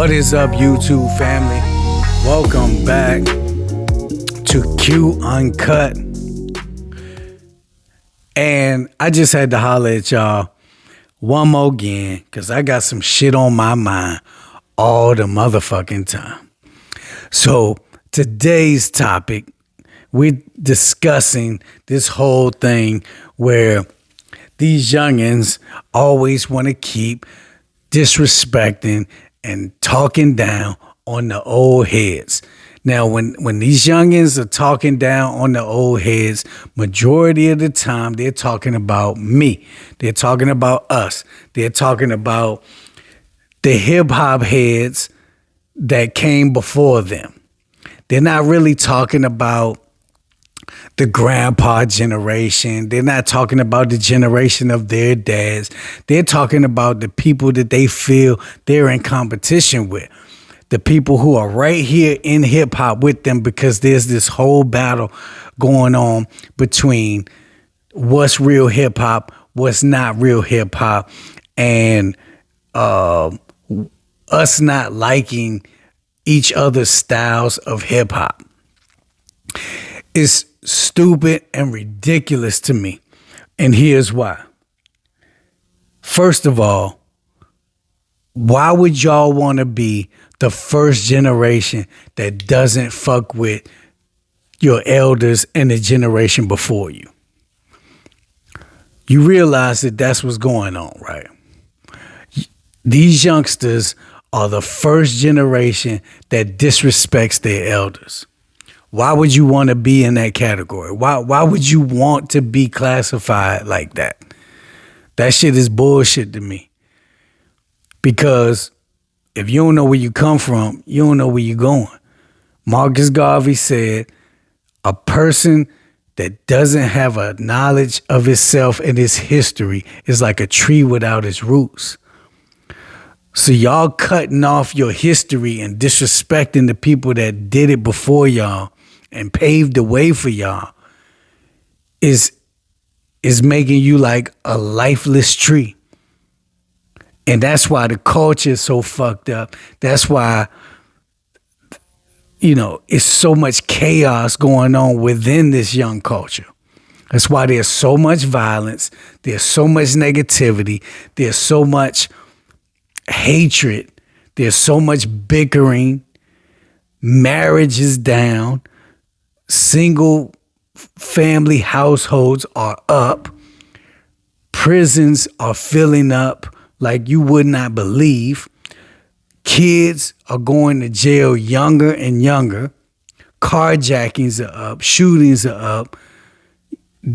What is up, YouTube family? Welcome back to Q-UNCUT. And I just had to holler at y'all one more again because I got some shit on my mind all the motherfucking time. So today's topic, we're discussing this whole thing where these youngins always want to keep disrespecting and talking down on the old heads. Now, when these youngins are talking down on the old heads, majority of the time, they're talking about me. They're talking about us. They're talking about the hip-hop heads that came before them. They're not really talking about the grandpa generation. They're not talking about the generation of their dads. They're talking about the people that they feel they're in competition with. The people who are right here in hip hop with them, because there's this whole battle going on between what's real hip hop, what's not real hip hop, and us not liking each other's styles of hip hop. It's stupid and ridiculous to me. And here's why. First of all, why would y'all want to be the first generation that doesn't fuck with your elders and the generation before you? You realize that that's what's going on, right? These youngsters are the first generation that disrespects their elders. Why would you want to be in that category? Why would you want to be classified like that? That shit is bullshit to me. Because if you don't know where you come from, you don't know where you're going. Marcus Garvey said, a person that doesn't have a knowledge of itself and its history is like a tree without its roots. So y'all cutting off your history and disrespecting the people that did it before y'all and paved the way for y'all is making you like a lifeless tree. And that's why the culture is so fucked up. That's why, it's so much chaos going on within this young culture. That's why there's so much violence. There's so much negativity. There's so much hatred. There's so much bickering. Marriage is down. Single family households are up. Prisons are filling up like you would not believe. Kids are going to jail younger and younger. Carjackings are up. Shootings are up.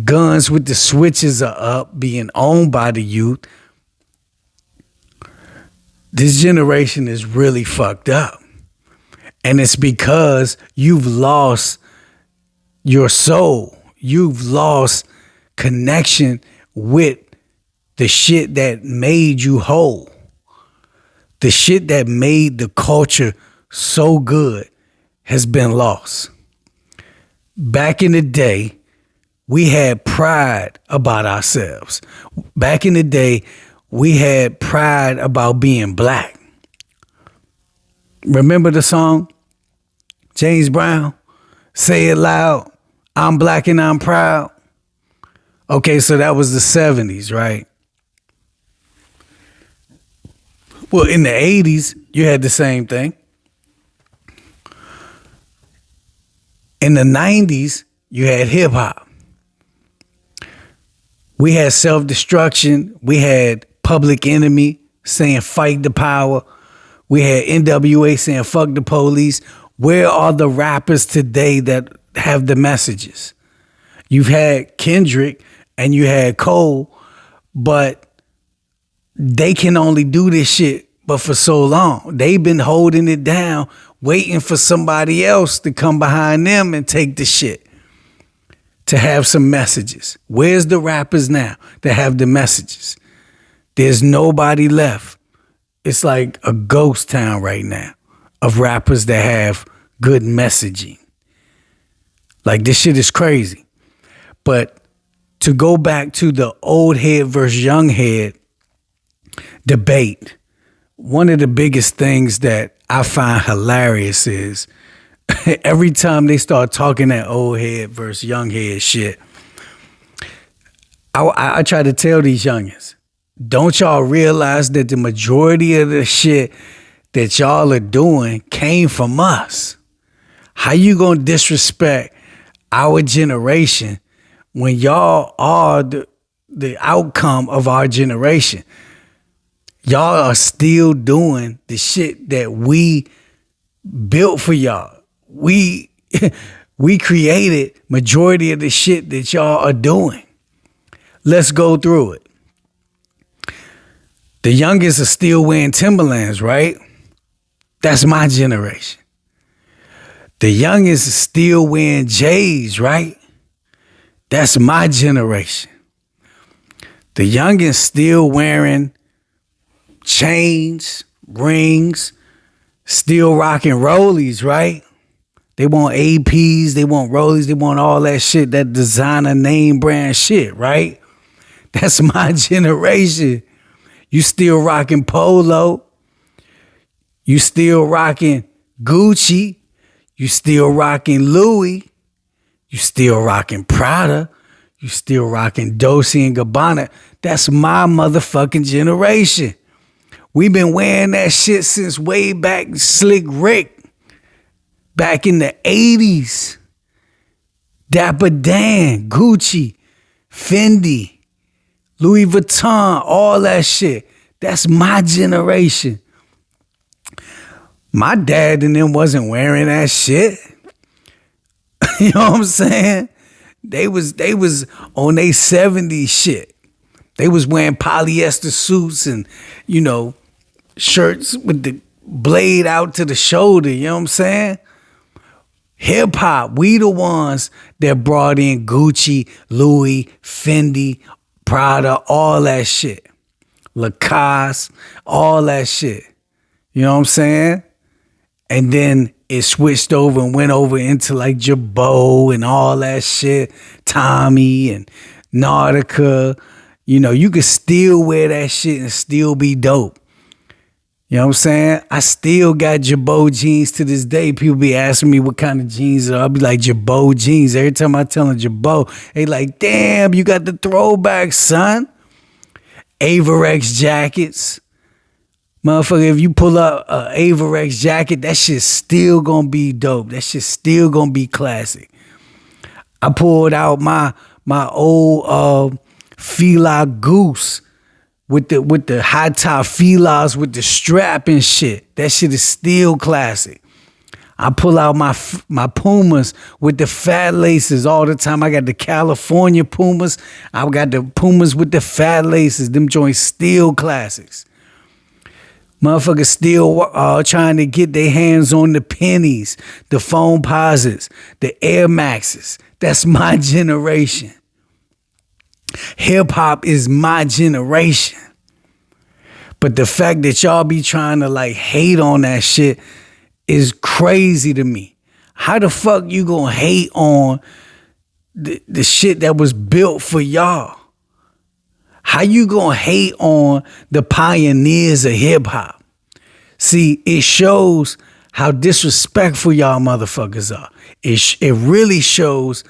Guns with the switches are up, being owned by the youth. This generation is really fucked up. And it's because you've lost your soul. You've lost connection with the shit that made you whole. The shit that made the culture so good has been lost. Back in the day, we had pride about ourselves. Back in the day, we had pride about being black. Remember the song? James Brown, Say It Loud, I'm black and I'm proud. Okay, so that was the 70s, right? Well, in the 80s, you had the same thing. In the 90s, you had hip hop. We had self-destruction. We had Public Enemy saying fight the power. We had NWA saying fuck the police. Where are the rappers today that have the messages? You've had Kendrick and you had Cole, but they can only do this shit but for so long. They've been holding it down, waiting for somebody else to come behind them and take the shit, to have some messages. Where's the rappers now that have the messages? There's nobody left. It's like a ghost town right now of rappers that have good messaging. Like, this shit is crazy. But to go back to the old head versus young head debate, one of the biggest things that I find hilarious is every time they start talking that old head versus young head shit, I try to tell these youngins, don't y'all realize that the majority of the shit that y'all are doing came from us? How you gonna disrespect our generation when y'all are the outcome of our generation? Y'all are still doing the shit that we built for y'all. We created majority of the shit that y'all are doing. Let's go through it. The youngest are still wearing Timberlands, right? That's my generation. The youngest is still wearing J's, right? That's my generation. The youngest still wearing chains, rings, still rocking rollies, right? They want APs, they want rollies, they want all that shit, that designer name brand shit, right? That's my generation. You still rocking Polo. You still rocking Gucci. You still rocking Louis. You still rocking Prada. You still rocking Dolce & Gabbana. That's my motherfucking generation. We've been wearing that shit since way back Slick Rick. Back in the 80s. Dapper Dan, Gucci, Fendi, Louis Vuitton, all that shit. That's my generation. My dad and them wasn't wearing that shit. You know what I'm saying? They was on their 70s shit. They was wearing polyester suits and, you know, shirts with the blade out to the shoulder. You know what I'm saying? Hip hop, we the ones that brought in Gucci, Louis, Fendi, Prada, all that shit. Lacoste, all that shit. You know what I'm saying? And then it switched over and went over into like Jabot and all that shit. Tommy and Nautica. You know, you could still wear that shit and still be dope. You know what I'm saying? I still got Jabot jeans to this day. People be asking me what kind of jeans are. I'll be like, Jabot jeans. Every time I tell them Jabot, they like, damn, you got the throwback, son. Averex jackets. Motherfucker, if you pull up a Averex jacket, that shit's still gonna be dope. That shit's still gonna be classic. I pulled out my old Fila Goose with the high top Filas with the strap and shit. That shit is still classic. I pull out my Pumas with the fat laces all the time. I got the California Pumas. I got the Pumas with the fat laces. Them joints still classics. Motherfuckers still trying to get their hands on the pennies, the foam posits, the Air Maxes. That's my generation. Hip hop is my generation. But the fact that y'all be trying to like hate on that shit is crazy to me. How the fuck you gonna hate on the shit that was built for y'all? How you gonna hate on the pioneers of hip hop? See, it shows how disrespectful y'all motherfuckers are. It really shows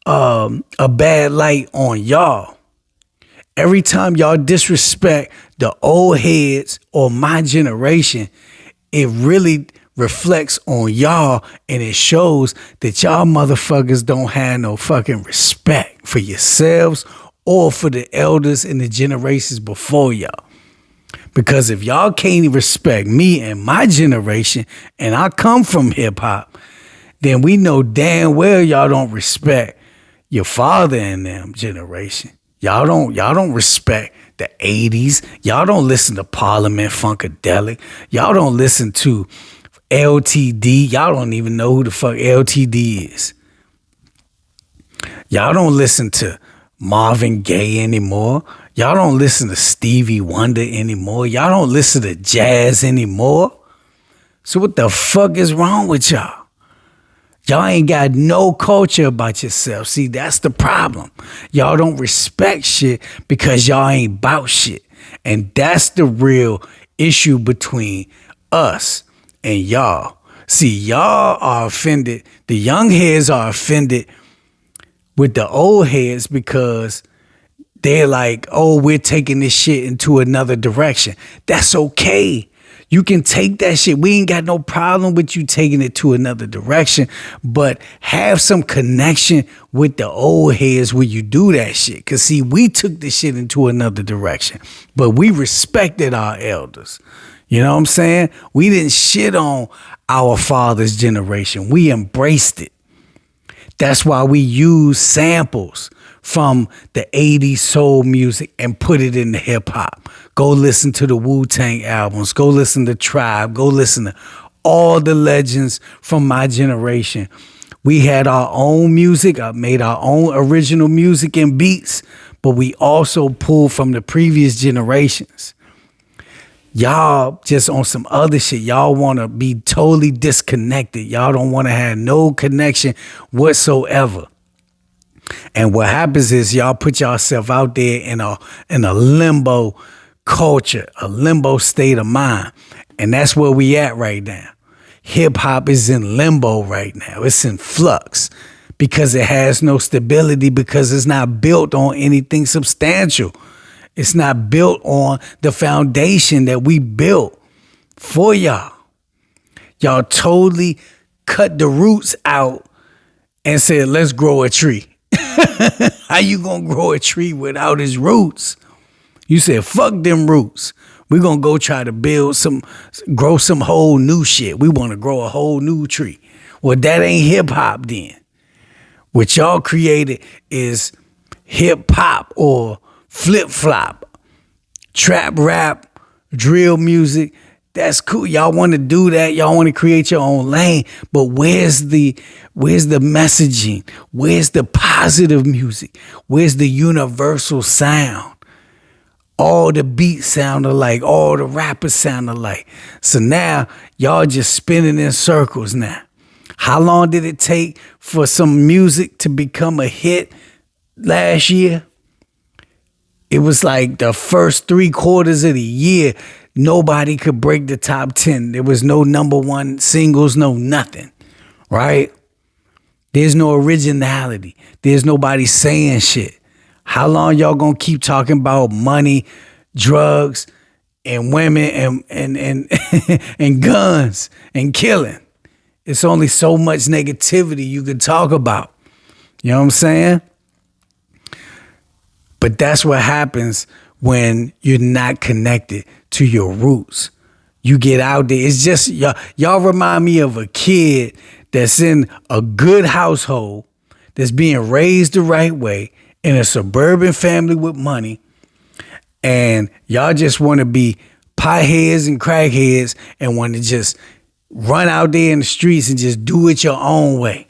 a bad light on y'all. Every time y'all disrespect the old heads or my generation, it really reflects on y'all, and it shows that y'all motherfuckers don't have no fucking respect for yourselves or for the elders and the generations before y'all. Because if y'all can't respect me and my generation, and I come from hip hop, then we know damn well y'all don't respect your father and them generation. Y'all don't respect the 80s. Y'all don't listen to Parliament Funkadelic. Y'all don't listen to LTD. Y'all don't even know who the fuck LTD is. Y'all don't listen to Marvin Gaye anymore. Y'all don't listen to Stevie Wonder anymore. Y'all don't listen to jazz anymore. So what the fuck is wrong with y'all? Y'all ain't got no culture about yourself. See, that's the problem. Y'all don't respect shit because y'all ain't about shit. And that's the real issue between us and y'all. See, y'all are offended. The young heads are offended with the old heads because they're like, oh, we're taking this shit into another direction. That's okay. You can take that shit. We ain't got no problem with you taking it to another direction, but have some connection with the old heads when you do that shit. Cause see, we took this shit into another direction, but we respected our elders. You know what I'm saying? We didn't shit on our father's generation. We embraced it. That's why we use samples from the 80s soul music and put it in the hip hop. Go listen to the Wu-Tang albums. Go listen to Tribe. Go listen to all the legends from my generation. We had our own music. I made our own original music and beats, but we also pulled from the previous generations. Y'all just on some other shit. Y'all want to be totally disconnected. Y'all don't want to have no connection whatsoever. And what happens is y'all put yourself out there in a limbo culture, a limbo state of mind. And that's where we at right now. Hip hop is in limbo right now. It's in flux because it has no stability, because it's not built on anything substantial. It's not built on the foundation that we built for y'all. Y'all totally cut the roots out and said, let's grow a tree. How you gonna grow a tree without its roots? You said, fuck them roots. We're gonna go try to grow some whole new shit. We wanna grow a whole new tree. Well, that ain't hip hop then. What y'all created is hip hop or flip flop, trap rap, drill music. That's cool. Y'all want to do that. Y'all want to create your own lane. But where's the messaging? Where's the positive music? Where's the universal sound? All the beats sound alike. All the rappers sound alike. So now y'all just spinning in circles now. How long did it take for some music to become a hit last year? It was like the first 3/4 of the year, nobody could break the top 10. There was no number one singles, no nothing, right? There's no originality. There's nobody saying shit. How long y'all gonna keep talking about money, drugs, and women and and guns and killing? It's only so much negativity you can talk about. You know what I'm saying? But that's what happens when you're not connected to your roots. You get out there. It's just, y'all remind me of a kid that's in a good household, that's being raised the right way, in a suburban family with money, and y'all just want to be pieheads and crackheads and want to just run out there in the streets and just do it your own way.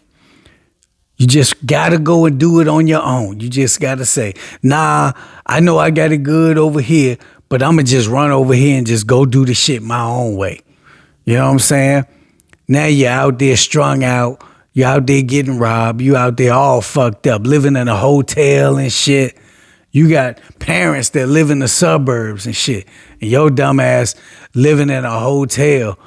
You just gotta go and do it on your own. You just gotta say, nah, I know I got it good over here, but I'ma just run over here and just go do the shit my own way. You know what I'm saying? Now you're out there strung out. You're out there getting robbed. You out there all fucked up, living in a hotel and shit. You got parents that live in the suburbs and shit. And your dumb ass living in a hotel,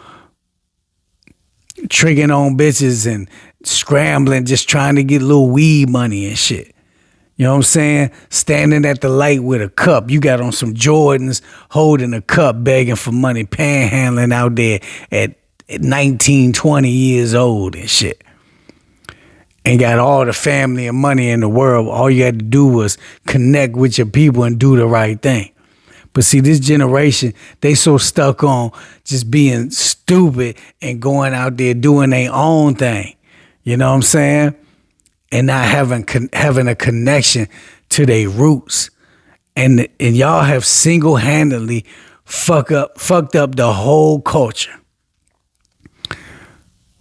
tricking on bitches and scrambling, just trying to get a little weed money and shit. You know what I'm saying? Standing at the light with a cup. You got on some Jordans, holding a cup, begging for money, panhandling out there at 19, 20 years old and shit. And got all the family and money in the world. All you had to do was connect with your people and do the right thing. But see, this generation, they so stuck on just being stupid and going out there doing their own thing. You know what I'm saying? And not having a connection to their roots. And y'all have single-handedly fucked up the whole culture.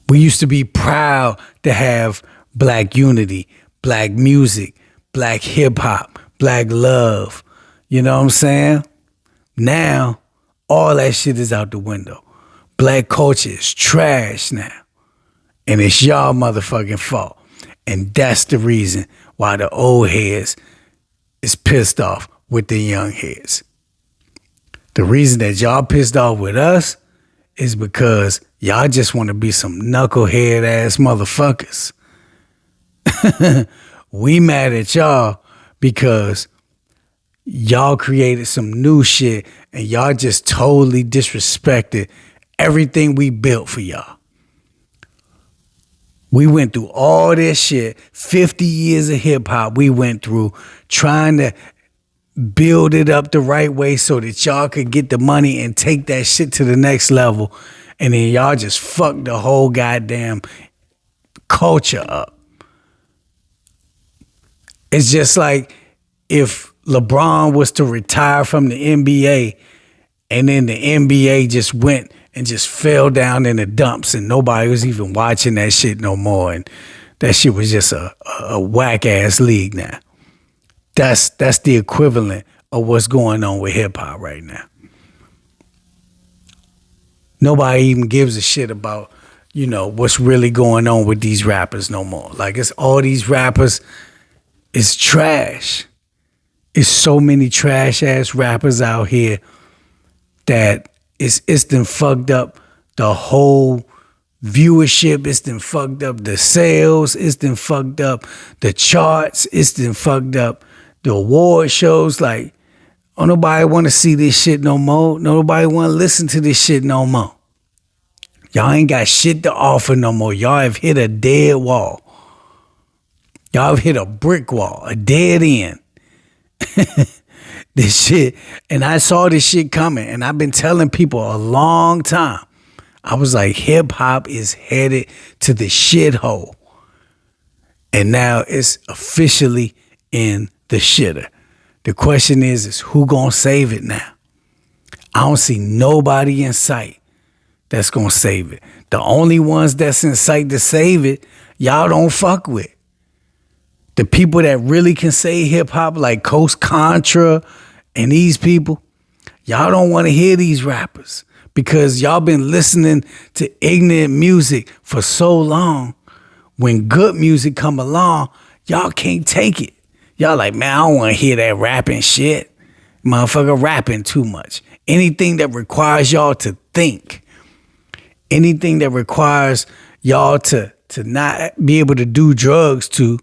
We used to be proud to have black unity, black music, black hip-hop, black love. You know what I'm saying? Now, all that shit is out the window. Black culture is trash now. And it's y'all motherfucking fault. And that's the reason why the old heads is pissed off with the young heads. The reason that y'all pissed off with us is because Y'all just want to be some knucklehead ass motherfuckers. We mad at y'all because y'all created some new shit and y'all just totally disrespected everything we built for y'all. We went through all this shit, 50 years of hip hop we went through trying to build it up the right way so that y'all could get the money and take that shit to the next level. And then y'all just fucked the whole goddamn culture up. It's just like if LeBron was to retire from the NBA and then the NBA just went and just fell down in the dumps and nobody was even watching that shit no more. And that shit was just a whack ass league now. That's the equivalent of what's going on with hip hop right now. Nobody even gives a shit about, what's really going on with these rappers no more. Like, it's all these rappers is trash. It's so many trash ass rappers out here that it's done fucked up the whole viewership. It's done fucked up the sales. It's done fucked up the charts. It's done fucked up the award shows. Like, oh, nobody want to see this shit no more. Nobody want to listen to this shit no more. Y'all ain't got shit to offer no more. Y'all have hit a dead wall. Y'all have hit a brick wall, a dead end. This shit, and I saw this shit coming, and I've been telling people a long time. I was like, hip hop is headed to the shithole. And now it's officially in the shitter. The question is who gonna save it now? I don't see nobody in sight that's gonna save it. The only ones that's in sight to save it, y'all don't fuck with. The people that really can save hip hop, like Coast Contra and these people, y'all don't want to hear these rappers because y'all been listening to ignorant music for so long. When good music come along, y'all can't take it. Y'all like, man, I don't want to hear that rapping shit. Motherfucker rapping too much. Anything that requires y'all to think, anything that requires y'all to not be able to do drugs to,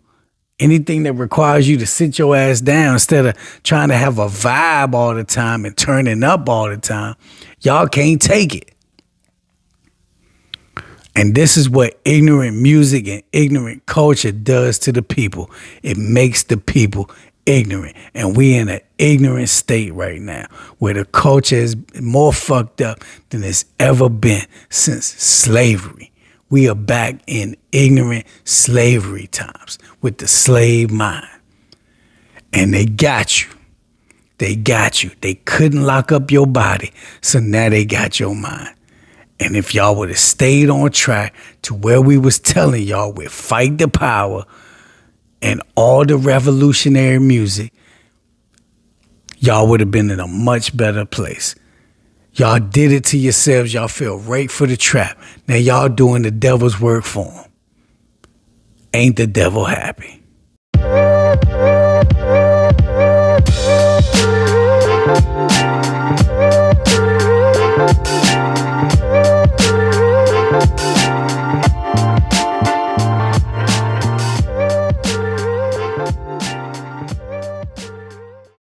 anything that requires you to sit your ass down instead of trying to have a vibe all the time and turning up all the time, y'all can't take it. And this is what ignorant music and ignorant culture does to the people. It makes the people ignorant. And we in an ignorant state right now where the culture is more fucked up than it's ever been since slavery. We are back in ignorant slavery times with the slave mind. And they got you. They got you. They couldn't lock up your body, so now they got your mind. And if y'all would have stayed on track to where we was telling y'all with Fight the Power and all the revolutionary music, y'all would have been in a much better place. Y'all did it to yourselves. Y'all fell right for the trap. Now y'all doing the devil's work for him. Ain't the devil happy?